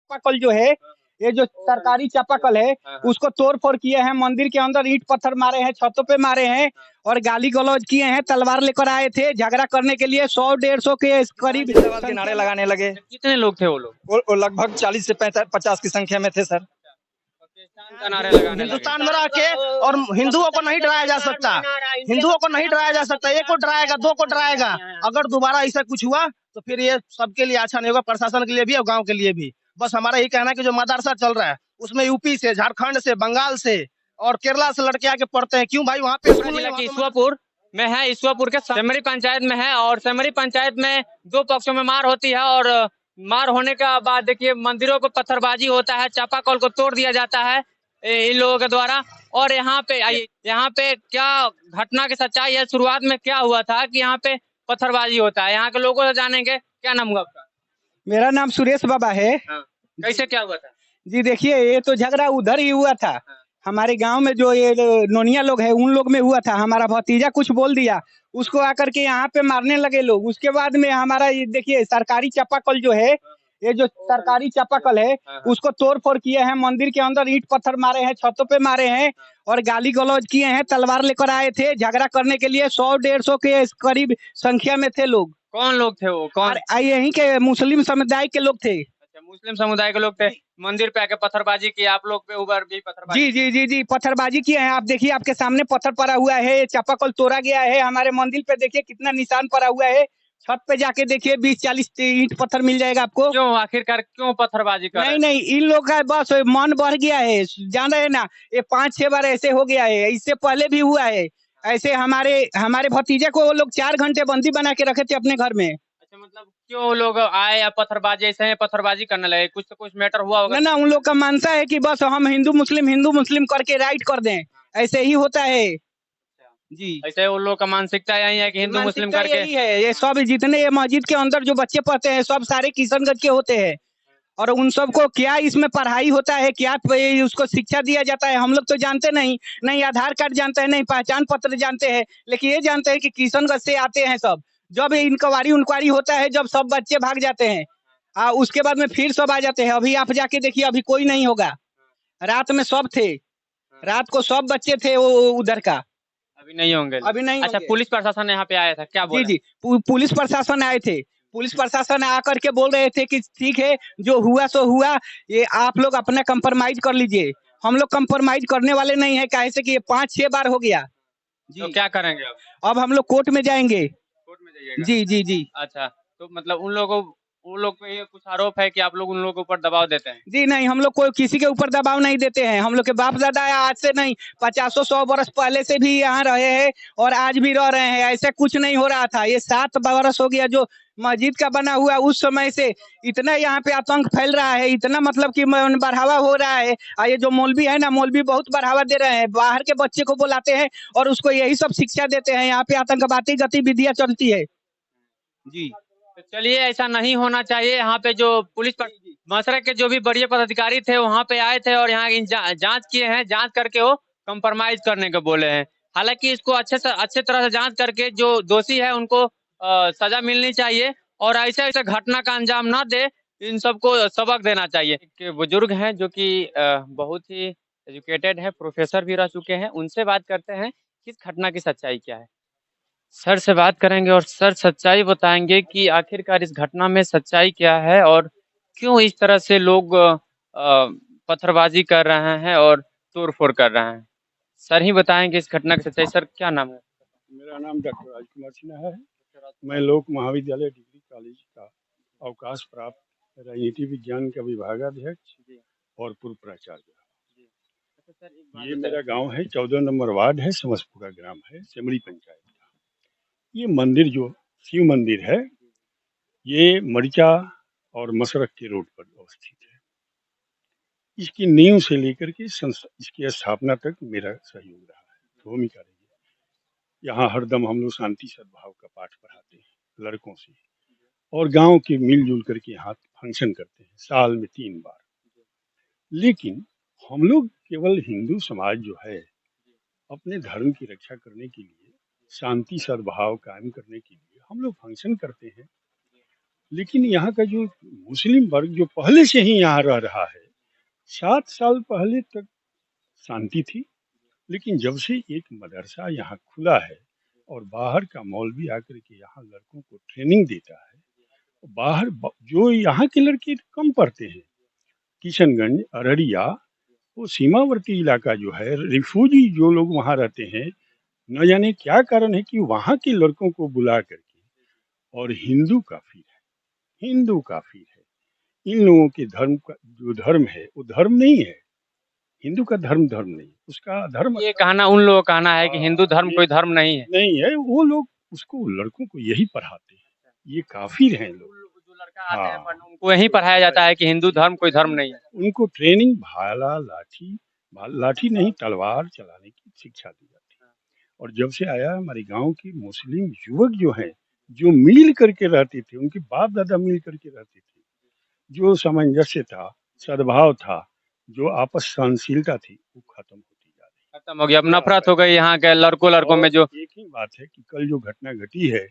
चापाकल जो है, ये जो सरकारी चापाकल है, उसको तोड़ फोड़ किए हैं। मंदिर के अंदर ईंट पत्थर मारे हैं, छतों पे मारे हैं और गाली गलौज किए हैं। तलवार लेकर आए थे झगड़ा करने के लिए, 100-150 के करीब जिंदाबाद के नारे लगाने लगे। कितने लोग थे वो लोग? वो लगभग 40 से 50 की संख्या में थे सर। पाकिस्तान का नारे लगाने लगे। हिंदुस्तान में रह के और हिंदुओं को नहीं डराया जा सकता, हिंदुओं को नहीं डराया जा सकता। एक को डराएगा, दो को डराएगा। अगर दोबारा ऐसा कुछ हुआ तो फिर ये सबके लिए अच्छा नहीं होगा, प्रशासन के लिए भी और गांव के लिए भी। बस हमारा यही कहना है कि जो मदरसा चल रहा है उसमें यूपी से, झारखंड से, बंगाल से और केरला से लड़के आके पढ़ते हैं। क्यों भाई? वहाँ पे स्कूल नहीं, वहाँ पे ईश्वरपुर में है, ईश्वरपुर के सेमरी पंचायत में है और सेमरी पंचायत में दो पक्षों में मार होती है और मार होने के बाद देखिए मंदिरों पर पत्थरबाजी होता है, चापाकल को तोड़ दिया जाता है इन लोगों के द्वारा। और यहाँ पे आइए, यहाँ पे क्या घटना की सच्चाई है, शुरुआत में क्या हुआ था कि यहाँ पे पत्थरबाजी होता है। यहाँ के लोगों से जानेंगे। क्या नाम हुआ आपका? मेरा नाम सुरेश बाबा है। कैसे क्या हुआ था? जी देखिए, ये तो झगड़ा उधर ही हुआ था। हमारे गांव में जो ये नोनिया लोग हैं उन लोग में हुआ था। हमारा भतीजा कुछ बोल दिया, उसको आकर के यहाँ पे मारने लगे लोग। उसके बाद में हमारा ये देखिए सरकारी चापाकल जो है, ये जो सरकारी चापाकल है, उसको तोड़ फोड़ किए हैं। मंदिर के अंदर ईंट पत्थर मारे हैं, छतों पे मारे हैं और गाली गलौज किए हैं। तलवार लेकर आए थे झगड़ा करने के लिए, 100-150 के करीब संख्या में थे लोग। कौन लोग थे वो? कौन? यहीं के मुस्लिम समुदाय के लोग थे। अच्छा, मुस्लिम समुदाय के लोग थे। मंदिर पे आके पत्थरबाजी की, आप लोग पे ऊपर भी पत्थरबाजी? जी जी जी जी, पत्थरबाजी किए हैं। आप देखिए, आपके सामने पत्थर पड़ा हुआ है, चापाकल तोड़ा गया है। हमारे मंदिर पे देखिए कितना निशान पड़ा हुआ है। छत पे जाके देखिए 20-40 ईंट पत्थर मिल जाएगा आपको। क्यों आखिरकार क्यों पत्थरबाजी कर रहे नहीं नहीं, इन लोग का बस मन बढ़ गया है, जान रहे हैं ना। ये 5-6 बार ऐसे हो गया है, इससे पहले भी हुआ है ऐसे। हमारे हमारे भतीजे को वो लोग 4 घंटे बंदी बना के रखे थे अपने घर में। अच्छा, मतलब क्यों लोग आए या पत्थरबाजी ऐसे पत्थरबाजी करने लगे? कुछ तो कुछ मैटर हुआ होगा। ना, उन लोग का मानसा है कि बस हम हिंदू मुस्लिम करके राइट कर दें, ऐसे ही होता है जी। ऐसे उन लोग का मानसिकता यही है कि हिंदू मुस्लिम करके यही है। ये सब जितने ये मस्जिद के अंदर जो बच्चे पढ़ते हैं सब सारे किशनगंज के होते हैं और उन सबको क्या इसमें पढ़ाई होता है, क्या उसको शिक्षा दिया जाता है, हम लोग तो जानते नहीं। नहीं आधार कार्ड जानते हैं, नहीं पहचान पत्र जानते हैं, लेकिन ये जानते हैं कि किशनगंज से आते हैं सब। जब इंक्वायरी होता है, जब सब बच्चे भाग जाते हैं उसके बाद में फिर सब आ जाते हैं। अभी आप जाके देखिए, अभी कोई नहीं होगा। रात में सब थे, रात को सब बच्चे थे वो उधर का। अभी नहीं होंगे। अभी नहीं अच्छा, होंगे। पुलिस प्रशासन यहाँ पे आया था, क्या बोला? जी जी, पुलिस प्रशासन आए थे। पुलिस प्रशासन आकर के बोल रहे थे कि ठीक है, जो हुआ सो हुआ, ये आप लोग अपना कंप्रोमाइज कर लीजिए। हम लोग कंप्रोमाइज करने वाले नहीं है, काहे से कि ये 5-6 बार हो गया जी। तो क्या करेंगे अब हम लोग कोर्ट में जाएंगे। कोर्ट में जाइएगा? जी जी जी। अच्छा, तो मतलब उन लोग पे ये कुछ आरोप है कि आप लोग उन लोगों के ऊपर दबाव देते हैं? जी नहीं, हम लोग कोई किसी के ऊपर दबाव नहीं देते हैं। हम लोग के बाप दादा आज से नहीं, 50-100 वर्ष पहले से भी यहाँ रहे हैं और आज भी रह रहे हैं। ऐसा कुछ नहीं हो रहा था। ये 7 वर्ष हो गया जो मस्जिद का बना हुआ, उस समय से इतना यहाँ पे आतंक फैल रहा है, इतना मतलब कि बढ़ावा हो रहा है। ये जो मौलवी है ना, मौलवी बहुत बढ़ावा दे रहे हैं। बाहर के बच्चे को बुलाते हैं और उसको यही सब शिक्षा देते हैं। यहाँ पे आतंकवादी गतिविधियां चलती है जी। तो चलिए, ऐसा नहीं होना चाहिए। यहाँ पे जो पुलिस मशरक के जो भी बड़े पदाधिकारी थे वहाँ पे आए थे और यहाँ जांच किए हैं। जांच करके वो कंप्रोमाइज करने को बोले हैं। हालांकि इसको अच्छे तरह से जांच करके जो दोषी है उनको सजा मिलनी चाहिए और ऐसे ऐसे घटना का अंजाम ना दे, इन सबको सबक देना चाहिए। एक बुजुर्ग हैं जो कि बहुत ही एजुकेटेड है, प्रोफेसर भी रह चुके हैं। उनसे बात करते हैं कि इस घटना की सच्चाई क्या है। सर से बात करेंगे और सर सच्चाई बताएंगे कि आखिरकार इस घटना में सच्चाई क्या है और क्यों इस तरह से लोग पत्थरबाजी कर रहे हैं और तोड़फोड़ कर रहे हैं। सर ही बताएंगे इस घटना की सच्चाई। सर, क्या नाम है? मेरा नाम डॉक्टर राजकुमार सिन्हा है। मैं लोक महाविद्यालय डिग्री कॉलेज का अवकाश प्राप्त राजनीति विज्ञान का विभागाध्यक्ष और पूर्व प्राचार्य। ये मेरा गांव है, 14 नंबर वार्ड है, समसपुरा ग्राम है, सेमरी पंचायत का। ये मंदिर जो शिव मंदिर है, ये मरिचा और मशरक के रोड पर अवस्थित है। इसकी नींव से लेकर के इसकी स्थापना तक मेरा सहयोग रहा है, भूमिका रही है। यहाँ हरदम हम लोग शांति सद्भाव का पाठ पढ़ाते हैं लड़कों से और गांव के मिलजुल करके यहाँ फंक्शन करते हैं साल में 3 बार। लेकिन हम लोग केवल हिंदू समाज जो है, अपने धर्म की रक्षा करने के लिए, शांति सद्भाव कायम करने के लिए हम लोग फंक्शन करते हैं। लेकिन यहाँ का जो मुस्लिम वर्ग जो पहले से ही यहाँ रह रहा है, 7 साल पहले तक शांति थी, लेकिन जब से एक मदरसा यहाँ खुला है और बाहर का मौलवी आकर के यहाँ लड़कों को ट्रेनिंग देता है, जो यहाँ के लड़के कम पढ़ते हैं, किशनगंज, अररिया, वो सीमावर्ती इलाका जो है, रिफ्यूजी जो लोग वहाँ रहते हैं, न जाने क्या कारण है कि वहाँ के लड़कों को बुला करके, और हिंदू काफी है, इन लोगों के धर्म का जो धर्म है वो धर्म नहीं है, हिंदू का धर्म नहीं, उसका धर्म ये कहना उन लोगों का कहना है कि हिंदू धर्म कोई धर्म नहीं है। वो लोग उसको लड़कों को यही पढ़ाते हैं, ये काफिर हैं लोग। जो लड़का आते हैं पढ़ने, उनको यही पढ़ाया जाता है कि हिंदू धर्म कोई धर्म नहीं है। उनको ट्रेनिंग भाला लाठी नहीं, तलवार चलाने की शिक्षा दी जाती है। और जब से आया हमारे गांव के मुस्लिम युवक जो हैं, जो मिल करके रहते थे, उनके बाप दादा मिल करके रहते थे, जो सामंजस्य था, सद्भाव था, जो आपस सहनशीलता थी, वो खत्म होती जा रही है। खत्म हो गया, अब नफरत हो गई यहाँ के लड़कों में। जो एक ही बात है कि कल जो घटना घटी है,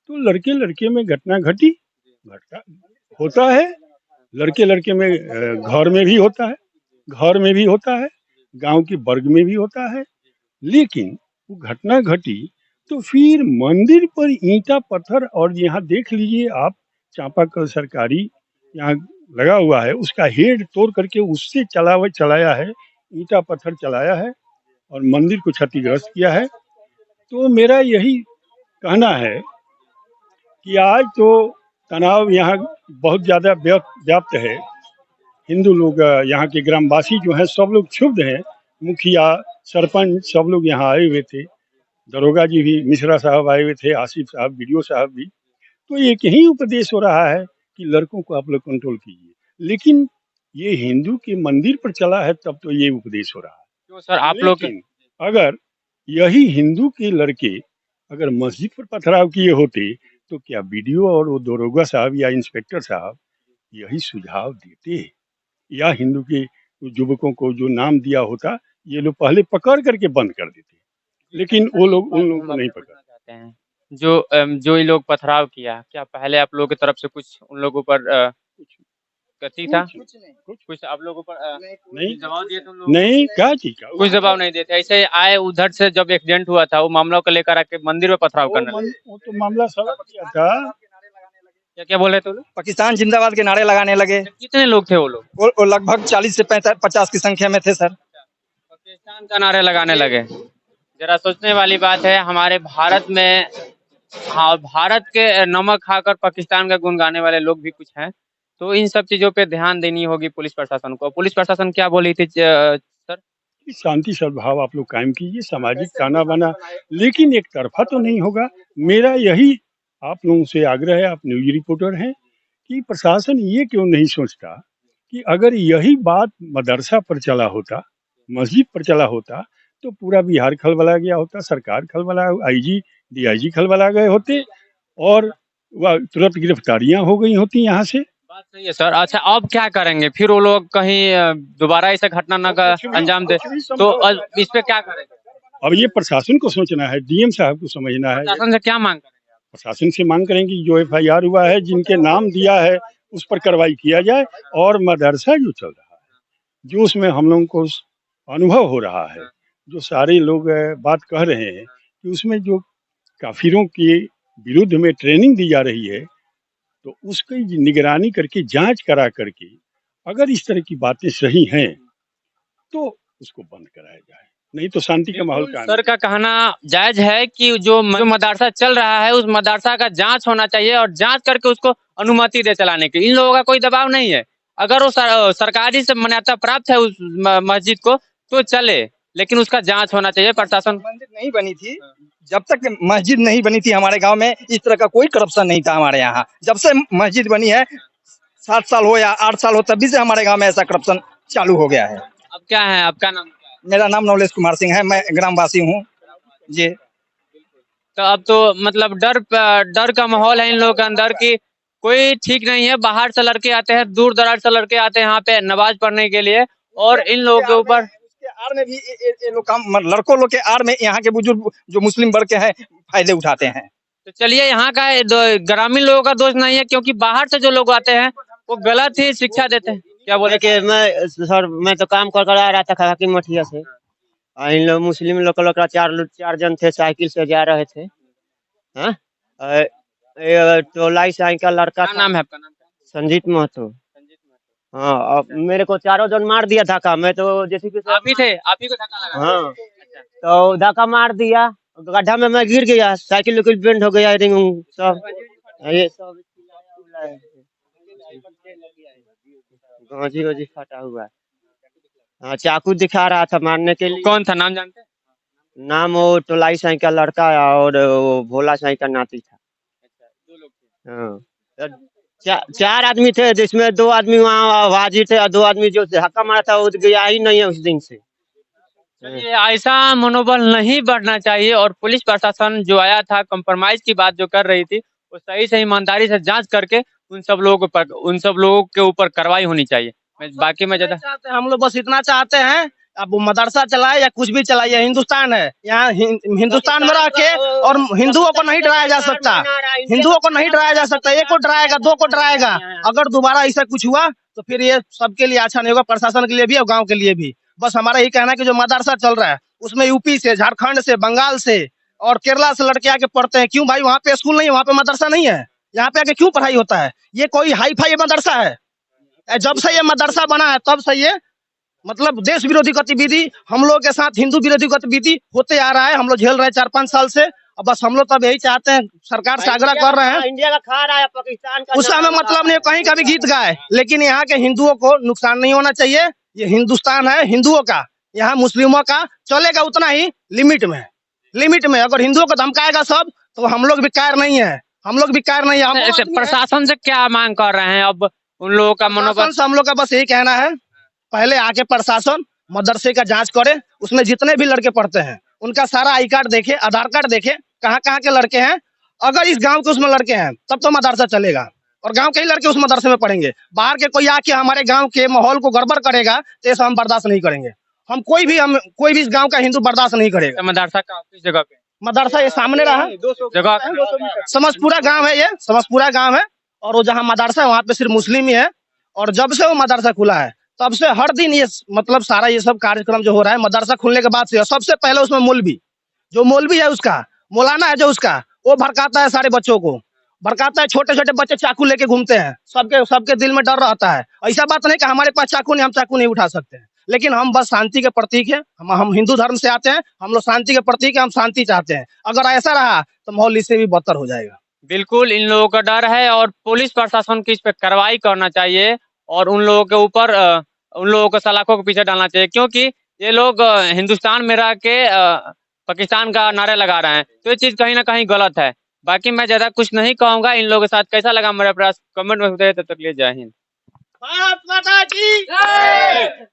तो लड़के में घटना घटता होता है, लड़के में घर में भी होता है, गांव के वर्ग में भी होता है, लेकिन वो घटना घटी तो फिर मंदिर पर ईंटा पत्थर, और यहाँ देख लीजिए आप, चापाकल सरकारी यहाँ लगा हुआ है, उसका हेड तोड़ करके उससे चलाया है, ईंटा पत्थर चलाया है और मंदिर को क्षतिग्रस्त किया है। तो मेरा यही कहना है कि आज तो तनाव यहाँ बहुत ज़्यादा व्याप्त है, हिंदू लोग, यहाँ के ग्रामवासी जो हैं सब लोग क्षुब्ध हैं, मुखिया, सरपंच सब लोग यहाँ आए हुए थे, दरोगा जी भी, मिश्रा साहब आए हुए थे, आसिफ साहब, बीडीओ साहब भी। तो एक ही उपदेश हो रहा है कि लड़कों को आप लोग कंट्रोल कीजिए, लेकिन ये हिंदू के मंदिर पर चला है तब तो ये उपदेश हो रहा है। क्यों सर आप लोग, अगर यही हिंदू के लड़के अगर मस्जिद पर पथराव किए होते तो क्या बीडीओ और वो दरोगा साहब या इंस्पेक्टर साहब यही सुझाव देते, या हिंदू के युवकों को जो नाम दिया होता, ये लोग पहले पकड़ करके बंद कर देते, लेकिन वो लोग उन लोगों को नहीं पकड़ चाहते हैं। जो ये लोग पथराव किया, क्या पहले आप लोगों की तरफ से कुछ उन लोगों पर कथी था, कुछ आप लोगों पर नहीं दबाव दिए थे उन लोग? नहीं, क्या चीज का कुछ दबाव नहीं देते, ऐसे आए उधर से जब एक्सीडेंट हुआ था, वो मामला को लेकर आके मंदिर में पथराव करना। वो तो मामला सड़क किया था। क्या बोले थे? पाकिस्तान जिंदाबाद के नारे लगाने लगे। कितने लोग थे वो लोग? वो लगभग 40 से 50 की संख्या में थे सर। पाकिस्तान का नारे लगाने लगे। जरा सोचने वाली बात है, हमारे भारत में, हाँ, भारत के नमक खाकर पाकिस्तान का गुण गाने वाले लोग भी कुछ हैं। तो इन सब चीजों पे ध्यान देनी होगी पुलिस प्रशासन को। पुलिस प्रशासन क्या बोली थी सर? शांति सद्भाव आप लोग कायम कीजिए, सामाजिक ताना बाना, लेकिन एक तरफा तो नहीं होगा। मेरा यही आप लोगों से आग्रह है, आप न्यूज रिपोर्टर हैं, कि प्रशासन ये क्यों नहीं सोचता कि अगर यही बात मदरसा पर चला होता, मस्जिद पर चला होता, तो पूरा बिहार खलबला गया होता, सरकार खलबला, आईजी डीआईजी खलबला गए होते और वह तुरंत गिरफ्तारियां हो गई होती यहाँ से। बात सही है सर। अच्छा, अब क्या करेंगे फिर? वो लोग कहीं दोबारा ऐसा घटना न का अंजाम दे, तो अब इस पे क्या करेंगे? अब ये प्रशासन को सोचना है, डीएम साहब को समझना है। प्रशासन से क्या मांग करेंगे? प्रशासन से मांग करेंगे जो एफआईआर हुआ है, जिनके नाम दिया है, उस पर कार्रवाई किया जाए। और मदरसा जो चल रहा है, जो उसमें हम लोगों को अनुभव हो रहा है, जो सारे लोग बात कह रहे हैं कि उसमें जो काफिरों के विरुद्ध में ट्रेनिंग दी जा रही है, तो उसकी निगरानी करके, जांच करा करके, अगर इस तरह की बातें सही हैं तो उसको बंद कराया जाए, नहीं तो शांति का माहौल का। सर का कहना जायज है कि जो मदरसा चल रहा है, उस मदरसा का जांच होना चाहिए और जांच करके उसको अनुमति दे चलाने की। इन लोगों का कोई दबाव नहीं है। अगर वो सरकारी से मान्यता प्राप्त है उस मस्जिद को, तो चले, लेकिन उसका जांच होना चाहिए। प्रशासन, मस्जिद नहीं बनी थी, जब तक मस्जिद नहीं बनी थी हमारे गांव में इस तरह का कोई करप्शन नहीं था हमारे यहाँ। जब से मस्जिद बनी है, 7 साल हो या 8 साल हो, तभी से हमारे गांव में ऐसा करप्शन चालू हो गया है। अब क्या है आपका नाम? मेरा नाम नवलेश कुमार सिंह है, मैं ग्रामवासी हूँ जी। तो अब तो मतलब डर का माहौल है इन लोगों के अंदर की कोई ठीक नहीं है। बाहर से लड़के आते हैं, दूर दराज से लड़के आते हैं यहाँ पे नमाज पढ़ने के लिए, और इन लोगों के ऊपर आड़ में भी ये लोग काम, लड़कों लोग के आड़ में यहाँ के बुजुर्ग जो मुस्लिम वर्ग के हैं फायदे उठाते हैं। तो चलिए, यहाँ का ग्रामीण लोगों का दोष नहीं है, क्योंकि बाहर से जो लोग आते हैं वो गलत ही शिक्षा देते हैं। क्या बोले? कि मैं तो काम कर आ रहा था हाकिम मठिया से। इन लोग मुस्लिम लोग का चार जन थे, साइकिल से जा रहे थे। हाँ, टोलाई साई का लड़का क्या नाम है आपका? नाम क्या है? संजीत महतो। संजीत महतो। हाँ, अब मेरे को चारों जन मार दिया धक्का। मैं तो जैसे कि आप ही थे? आप ही को धक्का लगा? हाँ, तो धक्का मार दिया, गड्ढा में मैं गिर गया, साइकिल उकिल बेंड हो गया, रिंग सब ये सब गाजी वाजी फटा हुआ है। हाँ, चाकू दिखा रहा था मारने के लिए। कौन था, नाम जानते हैं? नाम वो टोलाई साई का लड़का और वो भोला साई का नाती था। दो लोग थे। हाँ, चार आदमी थे, जिसमें 2 आदमी वहाँ हाजिर थे और 2 आदमी जो धक्का मारा था वो गया ही नहीं है उस दिन से। चलिए, ऐसा मनोबल नहीं बढ़ना चाहिए, और पुलिस प्रशासन जो आया था कंप्रोमाइज की बात जो कर रही थी, वो सही से ईमानदारी से जांच करके उन सब लोगों के ऊपर कार्रवाई होनी चाहिए। बाकी मैं ज्यादा हम लोग बस इतना चाहते हैं, अब वो मदरसा चलाए या कुछ भी चलाए, ये हिंदुस्तान है। यहाँ हिंदुस्तान में रह के और हिंदुओं को नहीं डराया जा सकता। हिंदुओं को नहीं डराया जा सकता। एक को डराएगा, 2 को डराएगा। अगर दोबारा ऐसा कुछ हुआ तो फिर ये सबके लिए अच्छा नहीं होगा, प्रशासन के लिए भी और गाँव के लिए भी। बस हमारा यही कहना है कि जो मदरसा चल रहा है उसमें यूपी से, झारखंड से, बंगाल से और केरला से लड़के आके पढ़ते हैं। क्यों भाई? वहाँ पे स्कूल नहीं है, वहाँ पे मदरसा नहीं है, यहाँ पे आके क्यों पढ़ाई होता है? ये कोई हाई फाई मदरसा है? जब से ये मदरसा बना है तब से ये मतलब देश विरोधी गतिविधि, हम लोग के साथ हिंदू विरोधी गतिविधि होते आ रहा है। हम लोग झेल रहे हैं 4-5 साल से। अब बस हम लोग तब यही चाहते हैं, सरकार से आग्रह कर रहे हैं। इंडिया का खा रहा है, पाकिस्तान का उससे हमें मतलब नहीं, कहीं का भी गीत गाए, लेकिन यहाँ के हिंदुओं को नुकसान नहीं होना चाहिए। ये हिंदुस्तान है हिंदुओं का, यहाँ मुस्लिमों का चलेगा उतना ही लिमिट में। अगर हिंदुओं को धमकाएगा सब तो हम लोग भी कायर नहीं है, हम लोग भी कायर नहीं है। ऐसे प्रशासन से क्या मांग कर रहे हैं अब उन लोगों का मनोबल? प्रशासन से हम लोग का बस यही कहना है, पहले आके प्रशासन मदरसे का जांच करे, उसमें जितने भी लड़के पढ़ते हैं उनका सारा आई कार्ड देखे, आधार कार्ड देखे, कहाँ कहाँ के लड़के हैं। अगर इस गांव के उसमें लड़के हैं तब तो मदरसा चलेगा, और गांव के ही लड़के उस मदरसे में पढ़ेंगे। बाहर के कोई आके हमारे गांव के माहौल को गड़बड़ करेगा तो ऐसा हम बर्दाश्त नहीं करेंगे। हम कोई भी इस गांव का हिंदू बर्दाश्त नहीं करेगा। मदरसा का किस जगह पे? मदरसा ये सामने रहा जगह समझपुरा गाँव है, ये समझपुरा गाँव है। और वो जहाँ मदरसा है वहाँ पे सिर्फ मुस्लिम ही है। और जब से वो मदरसा खुला है तब से हर दिन ये मतलब सारा ये सब कार्यक्रम जो हो रहा है मदरसा खुलने के बाद से। सबसे पहले उसमें मौलवी है, उसका मौलाना है जो उसका, वो भड़काता है, सारे बच्चों को भड़काता है। छोटे छोटे बच्चे चाकू लेके घूमते हैं, सबके दिल में डर रहता है। ऐसा बात नहीं कि हमारे पास चाकू नहीं, हम चाकू नहीं उठा सकते हैं, लेकिन हम बस शांति के प्रतीक है। हम हिंदू धर्म से आते हैं, हम लोग शांति के प्रतीक है, हम शांति चाहते हैं। अगर ऐसा रहा तो माहौल इससे भी बदतर हो जाएगा। बिल्कुल, इन लोगों का डर है, और पुलिस प्रशासन की इस पे कार्रवाई करना चाहिए, और उन लोगों के ऊपर उन लोगों को सलाखों के पीछे डालना चाहिए, क्योंकि ये लोग हिंदुस्तान में रह के पाकिस्तान का नारे लगा रहे हैं, तो ये चीज कहीं ना कहीं गलत है। बाकी मैं ज्यादा कुछ नहीं कहूंगा। इन लोगों के साथ कैसा लगा मेरा प्रयास कमेंट में बताइए। तब तक लिए जय हिंद। भारत माता की जय।